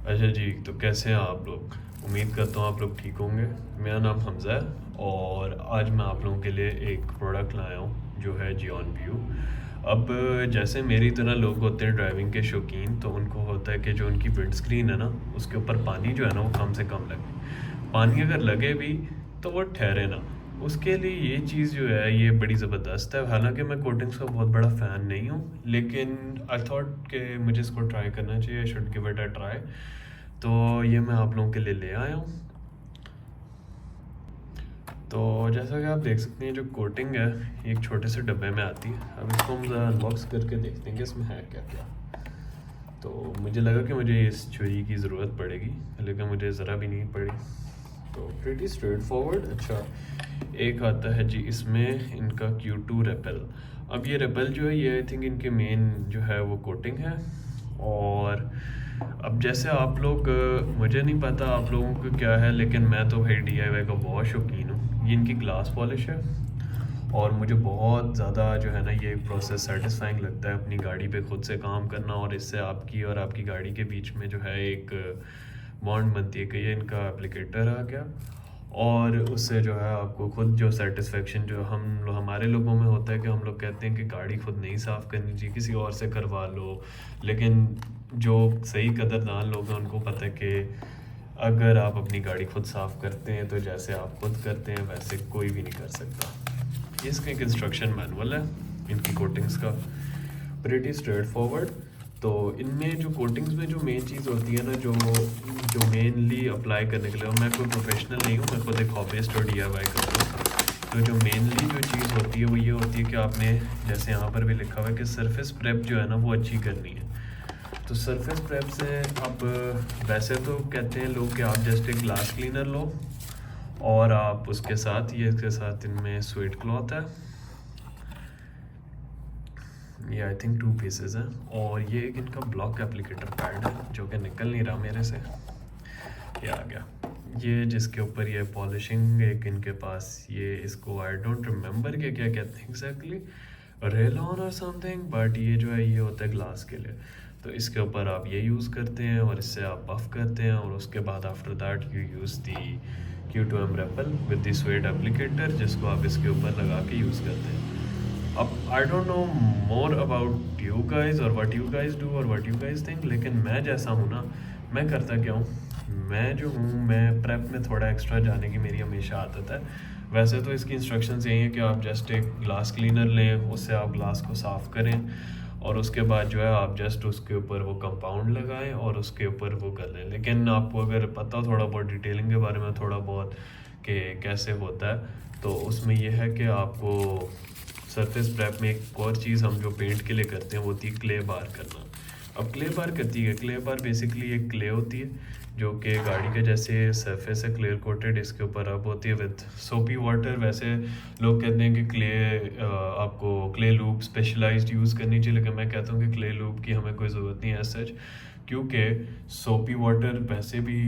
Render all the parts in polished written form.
अच्छा जी, तो कैसे हैं आप लोग? उम्मीद करता हूँ आप लोग ठीक होंगे। मेरा नाम हमज़ा है और आज मैं आप लोगों के लिए एक प्रोडक्ट लाया हूँ जो है जियोन व्यू। अब जैसे मेरी तरह लोग होते हैं ड्राइविंग के शौकीन, तो उनको होता है कि जो उनकी विंड स्क्रीन है ना, उसके ऊपर पानी जो है ना वो कम से कम लगे। पानी अगर लगे भी तो वो ठहरे ना। उसके लिए ये चीज़ जो है ये बड़ी ज़बरदस्त है। हालांकि मैं कोटिंग्स का बहुत बड़ा फ़ैन नहीं हूँ, लेकिन आई थॉट कि मुझे इसको ट्राई करना चाहिए, I should give it a try. तो ये मैं आप लोगों के लिए ले आया हूँ। तो जैसा कि आप देख सकते हैं जो कोटिंग है ये एक छोटे से डब्बे में आती है। अब इसको हम ज़रा अनबॉक्स करके देखते हैं कि इसमें है क्या क्या। तो मुझे लगा कि मुझे इस छुरी की ज़रूरत पड़ेगी, लेकिन मुझे ज़रा भी नहीं पड़ी। तो प्रीटी स्ट्रेट फॉरवर्ड। अच्छा, एक आता है जी इसमें इनका Q2 रेपल। अब ये रेपल जो है ये आई थिंक इनके मेन जो है वो कोटिंग है। और अब जैसे आप लोग मुझे नहीं पता आप लोगों को क्या है, लेकिन मैं तो भाई DIY का बहुत शौकीन हूँ। ये इनकी ग्लास पॉलिश है और मुझे बहुत ज़्यादा जो है ना ये प्रोसेस सेटिस्फाइंग लगता है अपनी गाड़ी पे खुद से काम करना, और इससे आपकी और आपकी गाड़ी के बीच में जो है एक बॉन्ड बनती है कि ये इनका एप्लीकेटर आ गया। और उससे जो है आपको खुद जो सेटिस्फेक्शन जो हमारे लोगों में होता है कि हम लोग कहते हैं कि गाड़ी खुद नहीं साफ़ करनी चाहिए, किसी और से करवा लो। लेकिन जो सही कदरदान लोग हैं उनको पता है कि अगर आप अपनी गाड़ी खुद साफ़ करते हैं तो जैसे आप खुद करते हैं वैसे कोई भी नहीं कर सकता। ये इसका एक इंस्ट्रक्शन मैनुअल है इनकी कोटिंग्स का, प्रीटी स्ट्रेट फॉरवर्ड। तो इनमें जो कोटिंग्स में जो मेन चीज़ होती है ना, जो मेनली अप्लाई करने के लिए, और मैं कोई प्रोफेशनल नहीं हूँ, मैं खुद एक हॉबिस्ट और DIY करता हूँ। तो जो मेनली जो चीज़ होती है वो ये होती है कि आपने जैसे यहाँ पर भी लिखा हुआ है कि सरफेस प्रेप जो है ना वो अच्छी करनी है। तो सरफेस प्रेप से आप वैसे तो कहते हैं लोग कि आप जस्ट एक ग्लास क्लीनर लो और आप उसके साथ ये इसके साथ इनमें स्वेट क्लॉथ है, ये आई थिंक 2 पीसेस हैं, और ये एक इनका ब्लॉक एप्लीकेटर पैड है जो कि निकल नहीं रहा मेरे से। ये आ गया, ये जिसके ऊपर ये पॉलिशिंग एक इनके पास, ये इसको आई डोंट रिमेंबर कि क्या कहते हैं एग्जैक्टली, रेलॉन और समथिंग, बट ये जो है ये होता है ग्लास के लिए। तो इसके ऊपर आप ये यूज़ करते हैं और इससे आप बफ करते हैं, और उसके बाद after that you use the Q2M REPL with the sweat applicator, जिसको आप इसके ऊपर लगा के यूज़ करते हैं। अब I don't know more about you guys और व्हाट यू गाइज डू और व्हाट यू गाइज थिंक, लेकिन मैं जैसा हूँ ना, मैं करता क्या हूँ, मैं जो हूँ मैं प्रेप में थोड़ा एक्स्ट्रा जाने की मेरी हमेशा आदत है। वैसे तो इसकी इंस्ट्रक्शंस यही है कि आप जस्ट एक ग्लास क्लीनर लें, उससे आप ग्लास को साफ़ करें, और उसके बाद जो है आप जस्ट उसके ऊपर वो कंपाउंड लगाएं और उसके ऊपर वो कर लें। लेकिन आपको अगर पता हो थोड़ा बहुत डिटेलिंग के बारे में थोड़ा बहुत कि कैसे होता है, तो उसमें यह है कि आपको सरफेस प्रेप में एक और चीज़ हम जो पेंट के लिए करते हैं वो होती है क्ले बार करना। अब क्ले बार करती है, क्ले बार बेसिकली एक क्ले होती है जो कि गाड़ी के जैसे सरफेस है क्लियर कोटेड, इसके ऊपर अब होती है विद सोपी वाटर। वैसे लोग कहते हैं कि क्ले आपको क्ले लूप स्पेशलाइज्ड यूज़ करनी चाहिए, लेकिन मैं कहता हूँ कि क्ले लूप की हमें कोई ज़रूरत नहीं है सच, क्योंकि सोपी वाटर वैसे भी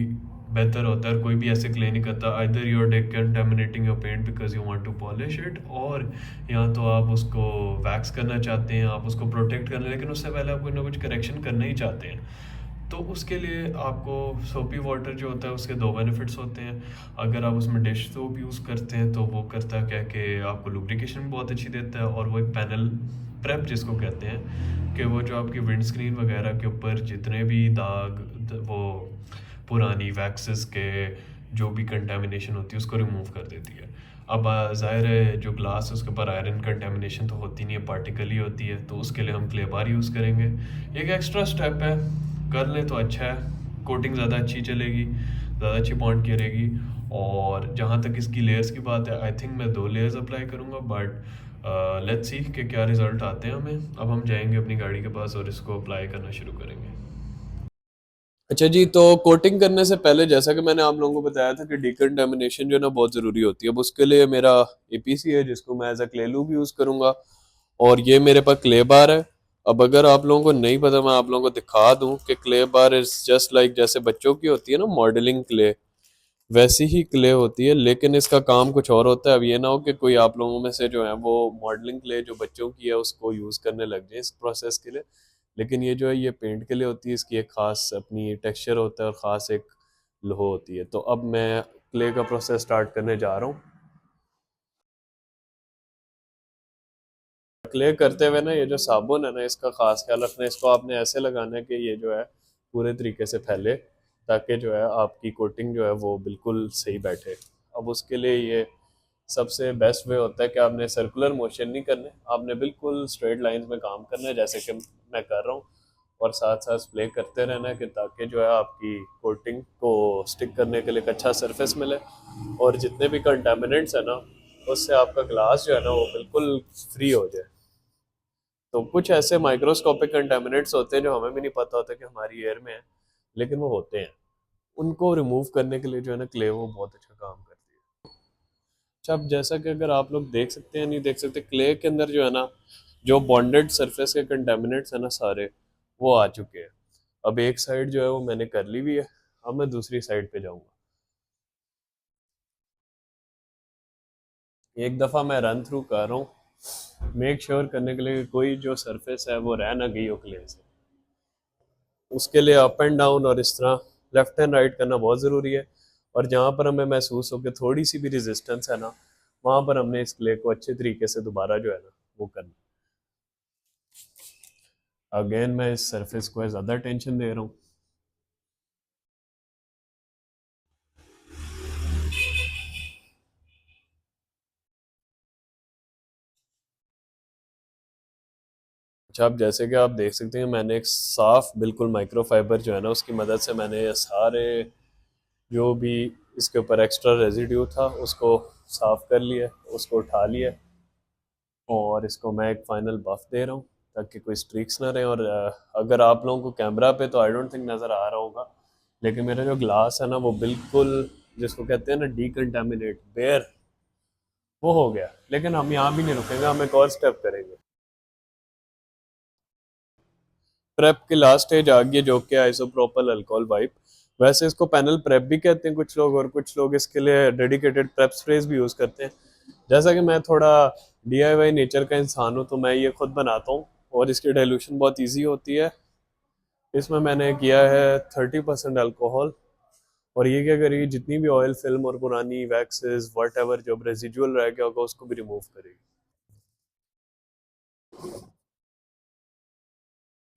बेहतर होता है। और कोई भी ऐसे क्ले नहीं करता either you are contaminating your paint because you want to polish it, और या तो आप उसको वैक्स करना चाहते हैं, आप उसको प्रोटेक्ट करना, लेकिन उससे पहले आप कुछ ना कुछ करेक्शन करना ही चाहते हैं। तो उसके लिए आपको सोपी वाटर जो होता है उसके दो बेनिफिट्स होते हैं। अगर आप उसमें डिश सोप यूज़ करते हैं तो वो करता क्या कि आपको लुब्रिकेशन भी बहुत अच्छी देता है, और वो एक पैनल प्रेप जिसको कहते हैं कि वो जो आपकी विंड स्क्रीन वगैरह के ऊपर जितने भी दाग वो पुरानी वैक्सेस के जो भी कंटेमिनेशन होती है उसको रिमूव कर देती है। अब ज़ाहिर है जो ग्लास है उसके ऊपर आयरन कंटेमिनेशन तो होती नहीं है, पार्टिकल ही होती है, तो उसके लिए हम क्ले बार यूज़ करेंगे। एक एक्स्ट्रा स्टेप है, कर लें तो अच्छा है, कोटिंग ज़्यादा अच्छी चलेगी, ज़्यादा अच्छी बॉन्ड करेगी। और जहाँ तक इसकी लेयर्स की बात है, आई थिंक मैं 2 लेयर्स अप्लाई करूँगा, बट लेट्स सी कि क्या रिज़ल्ट आते हैं हमें। अब हम जाएंगे अपनी गाड़ी के पास और इसको अप्लाई करना शुरू करेंगे। अच्छा जी, तो कोटिंग करने से पहले जैसा कि मैंने आप लोगों को बताया था कि डिकंटामिनेशन जो है ना बहुत ज़रूरी होती है। अब उसके लिए मेरा APC है जिसको मैं as a clay loop use करूँगा, और ये मेरे पास क्ले बार है। अब अगर आप लोगों को नहीं पता, मैं आप लोगों को दिखा दूं कि clay bar is just like जैसे बच्चों की होती है ना मॉडलिंग क्ले, वैसी ही क्ले होती है, लेकिन इसका काम कुछ और होता है। अब ये ना हो कि कोई आप लोगों में से जो है वो मॉडलिंग क्ले जो बच्चों की है उसको यूज़ करने लग जाए इस प्रोसेस के लिए। लेकिन ये जो है ये पेंट के लिए होती है, इसकी एक ख़ास अपनी टेक्सचर होता है और ख़ास एक लो होती है। तो अब मैं क्ले का प्रोसेस स्टार्ट करने जा रहा हूँ। क्ले करते हुए ना ये जो साबुन है ना, इसका खास ख्याल रखना है। इसको आपने ऐसे लगाना है कि ये जो है पूरे तरीके से फैले, ताकि जो है आपकी कोटिंग जो है वो बिल्कुल सही बैठे। अब उसके लिए ये सबसे बेस्ट वे होता है कि आपने सर्कुलर मोशन नहीं करने, आपने बिल्कुल स्ट्रेट लाइंस में काम करना है जैसे कि मैं कर रहा हूँ, और साथ साथ स्प्रे करते रहना है कि ताकि जो है आपकी कोटिंग को स्टिक करने के लिए एक अच्छा सरफेस मिले, और जितने भी कंटामिनेंट्स है ना उससे आपका ग्लास जो है ना वो बिल्कुल फ्री हो जाए। तो कुछ ऐसे माइक्रोस्कोपिक कंटेमिनेंट्स होते हैं जो हमें भी नहीं पता होता कि हमारी एयर में है, लेकिन वो होते हैं। उनको रिमूव करने के लिए जो है ना क्ले वो बहुत अच्छा काम करती है। अच्छा, अब जैसा कि अगर आप लोग देख सकते हैं, नहीं देख सकते, क्ले के अंदर जो है ना जो बॉन्डेड सरफेस के कंटेमिनेंट्स है ना सारे वो आ चुके हैं। अब एक साइड जो है वो मैंने कर ली हुई है, अब मैं दूसरी साइड पे जाऊंगा। एक दफ़ा मैं रन थ्रू कर रहा हूँ, मेक श्योर करने के लिए कि कोई जो सरफेस है वो रह ना गई हो क्ले से। उसके लिए अप एंड डाउन और इस तरह लेफ्ट एंड राइट करना बहुत ज़रूरी है। और जहाँ पर हमें महसूस हो कि थोड़ी सी भी रेजिस्टेंस है ना, वहाँ पर हमने इस क्ले को अच्छे तरीके से दोबारा जो है ना वो करना। अगेन मैं इस सरफेस को ज़्यादा टेंशन दे रहा हूँ। अच्छा, अब जैसे कि आप देख सकते हैं मैंने एक साफ बिल्कुल माइक्रोफाइबर जो है ना उसकी मदद से मैंने ये सारे जो भी इसके ऊपर एक्स्ट्रा रेजिड्यू था उसको साफ कर लिया, उसको उठा लिया, और इसको मैं एक फाइनल बफ दे रहा हूँ ताकि कोई स्ट्रीक्स ना रहे। और अगर आप लोगों को कैमरा पे तो आई डोंट थिंक नज़र आ रहा होगा, लेकिन मेरा जो ग्लास है ना वो बिल्कुल जिसको कहते हैं ना डीकंटामिनेट बेयर वो हो गया। लेकिन हम यहाँ भी नहीं रुकेंगे, हम एक और स्टेप करेंगे। प्रेप की लास्ट स्टेज आ गई है जो कि आइसोप्रोपल अल्कोहल वाइप। वैसे इसको पैनल प्रेप भी कहते हैं कुछ लोग, और कुछ लोग इसके लिए डेडिकेटेड प्रेप स्प्रेज भी यूज़ करते हैं। जैसा कि मैं थोड़ा डीआईवाई नेचर का इंसान हूँ तो मैं ये खुद बनाता हूँ, और इसकी डाइल्यूशन बहुत ईजी होती है। इसमें मैंने किया है 30% अल्कोहल, और ये क्या करेगी जितनी भी ऑयल फिल्म और पुरानी वैक्सेस वट एवर जो रेजिजुअल रह गया होगा उसको भी रिमूव करेगी।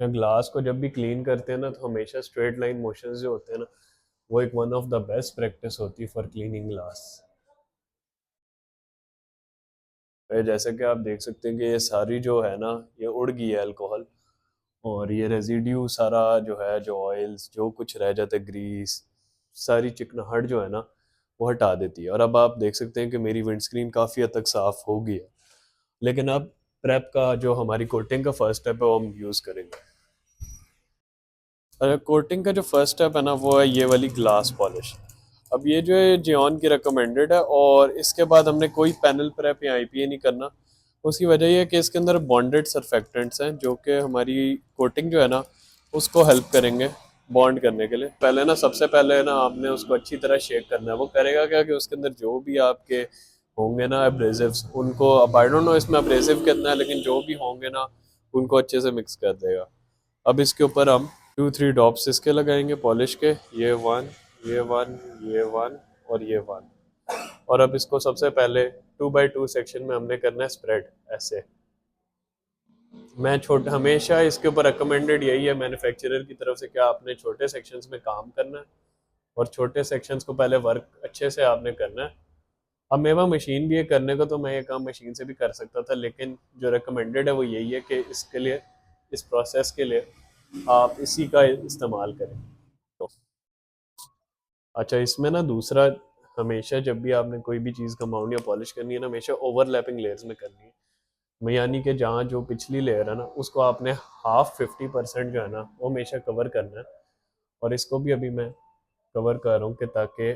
ग्लास को जब भी क्लीन करते हैं ना तो हमेशा स्ट्रेट लाइन मोशंस जो होते हैं ना वो एक one of the best practice होती है फॉर क्लीनिंग ग्लास। जैसे कि आप देख सकते हैं कि ये सारी जो है ना ये उड़ गई है अल्कोहल, और ये रेजिड्यू सारा जो है जो ऑयल्स जो कुछ रह जाता है ग्रीस सारी चिकनाहट जो है ना वो हटा देती है। और अब आप देख सकते हैं कि मेरी विंडस्क्रीन काफ़ी हद तक साफ हो गई है। लेकिन अब प्रेप का जो हमारी कोटिंग का फर्स्ट स्टेप है वो हम यूज़ करेंगे। कोटिंग का जो फर्स्ट स्टेप है ना वो है ये वाली ग्लास पॉलिश। अब ये जो है जियोन की रिकमेंडेड है, और इसके बाद हमने कोई पैनल प्रेप या आईपीए नहीं करना। उसकी वजह ये है कि इसके अंदर बॉन्डेड सरफेक्टेंट्स हैं जो कि हमारी कोटिंग जो है ना उसको हेल्प करेंगे बॉन्ड करने के लिए। पहले ना सबसे पहले ना आपने उसको अच्छी तरह शेक करना है। वो करेगा क्या कि उसके अंदर जो भी आपके होंगे ना अब्रेजिव्स उनको, अब आई डोंट नो इसमें अब्रेजिव कितना है, लेकिन जो भी होंगे ना उनको अच्छे से मिक्स कर देगा। अब इसके ऊपर हम 2-3 ड्रॉप्स इसके लगाएंगे पॉलिश के, ये वन, ये वन, ये वन, और ये वन। और अब इसको सबसे पहले 2x2 सेक्शन में हमने करना है स्प्रेड ऐसे। मैं छोटे हमेशा इसके ऊपर रिकमेंडेड यही है मैन्युफैक्चरर की तरफ से कि आपने छोटे सेक्शंस में काम करना है, और छोटे सेक्शंस को पहले वर्क अच्छे से आपने करना है। अब मेरे पास मशीन भी है करने को तो मैं ये काम मशीन से भी कर सकता था, लेकिन जो रिकमेंडेड है वो यही है कि इसके लिए इस प्रोसेस के लिए आप इसी का इस्तेमाल करें। तो अच्छा, इसमें ना दूसरा, हमेशा जब भी आपने कोई भी चीज़ का माउंट या पॉलिश करनी है ना हमेशा ओवरलैपिंग लेयर्स में करनी है। यानी कि जहाँ जो पिछली लेयर है ना उसको आपने हाफ 50% जो है ना वो हमेशा कवर करना है, और इसको भी अभी मैं कवर कर रहा हूँ कि ताकि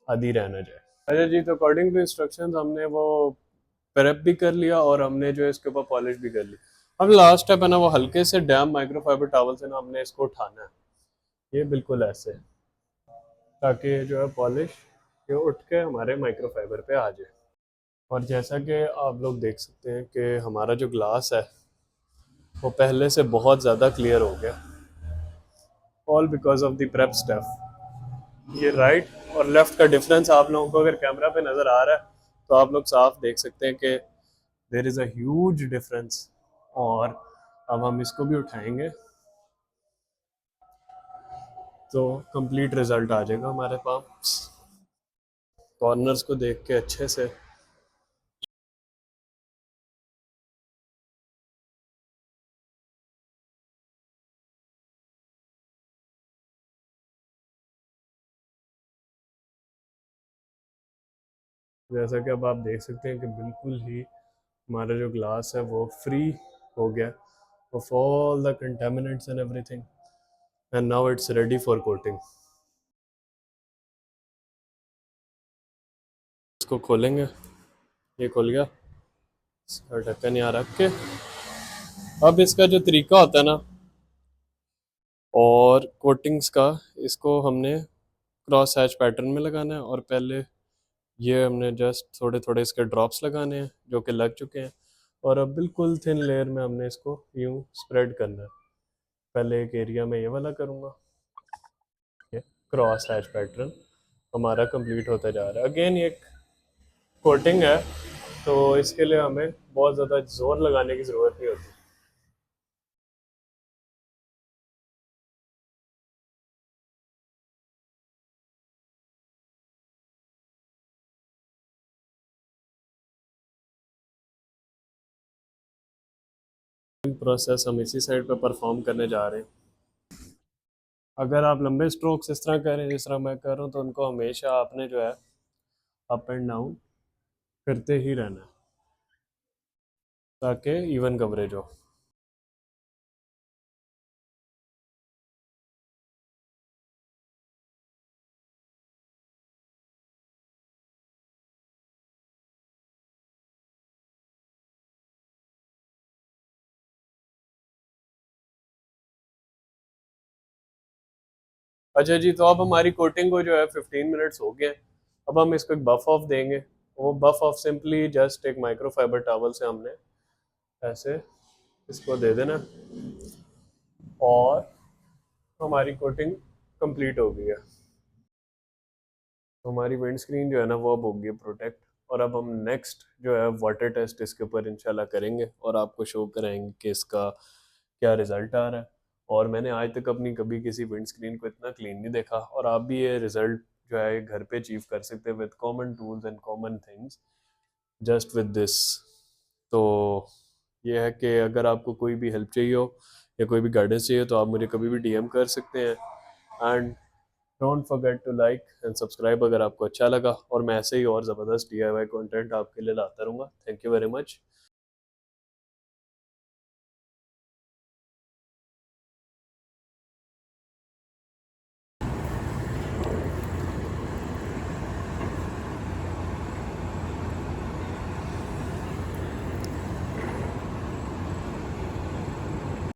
आधी रह ना जाए। अच्छा जी, तो अकॉर्डिंग टू इंस्ट्रक्शंस हमने वो प्रेप भी कर लिया और हमने जो है इसके ऊपर पॉलिश भी कर ली। अब लास्ट स्टेप है ना वो हल्के से डैम माइक्रोफाइबर टॉवल से ना हमने इसको उठाना है, ये बिल्कुल ऐसे, ताकि ये जो है पॉलिश ये उठ के हमारे माइक्रोफाइबर पे आ जाए। और जैसा कि आप लोग देख सकते हैं कि हमारा जो ग्लास है वो पहले से बहुत ज़्यादा क्लियर हो गया, all because of the prep step. ये राइट और लेफ्ट का डिफरेंस आप लोगों को अगर कैमरा पे नज़र आ रहा है तो आप लोग साफ देख सकते हैं कि there is a huge difference. और अब हम इसको भी उठाएंगे तो कंप्लीट रिजल्ट आ जाएगा हमारे पास, कॉर्नर्स को देख के अच्छे से। जैसा कि अब आप देख सकते हैं कि बिल्कुल ही हमारा जो ग्लास है वो फ्री हो गया of all the contaminants and everything, and now it's ready for coating. इसको खोलेंगे, ये खुल गया, इसका ढक्कन यहाँ रख के अब इसका जो तरीका होता है ना और कोटिंग्स का, इसको हमने क्रॉस हैच पैटर्न में लगाना है और पहले ये हमने जस्ट थोड़े थोड़े इसके ड्रॉप्स लगाने हैं जो कि लग चुके हैं, और अब बिल्कुल थिन लेयर में हमने इसको यूं स्प्रेड करना है। पहले एक एरिया में ये वाला करूँगा, ये क्रॉस हैच पैटर्न हमारा कंप्लीट होता जा रहा है। अगेन ये कोटिंग है तो इसके लिए हमें बहुत ज़्यादा जोर लगाने की ज़रूरत नहीं होती। प्रोसेस हम इसी साइड पे परफॉर्म करने जा रहे हैं। अगर आप लंबे स्ट्रोक्स इस तरह करें जिस तरह मैं कर रहा हूँ तो उनको हमेशा आपने जो है अप एंड डाउन करते ही रहना है ताकि इवन कवरेज हो। अच्छा जी, तो अब हमारी कोटिंग को जो है 15 मिनट्स हो गए। अब हम इसको एक बफ ऑफ देंगे। वो बफ ऑफ सिंपली जस्ट एक माइक्रोफाइबर टॉवल से हमने ऐसे इसको दे देना और हमारी कोटिंग कंप्लीट हो गई है। तो हमारी विंड स्क्रीन जो है ना वो अब होगी प्रोटेक्ट। और अब हम नेक्स्ट जो है वाटर टेस्ट इसके ऊपर इंशाल्लाह करेंगे और आपको शो कराएंगे कि इसका क्या रिजल्ट आ रहा है। और मैंने आज तक अपनी कभी किसी विंड स्क्रीन को इतना क्लीन नहीं देखा, और आप भी ये रिजल्ट जो है घर पे अचीव कर सकते हैं with common tools and common things just with this. तो ये है कि अगर आपको कोई भी हेल्प चाहिए हो या कोई भी गाइडेंस चाहिए तो आप मुझे कभी भी डीएम कर सकते हैं। And don't forget to like and subscribe अगर आपको अच्छा लगा, और मैं ऐसे ही और ज़बरदस्त DIY कंटेंट आपके लिए लाता रहूँगा। Thank you very much.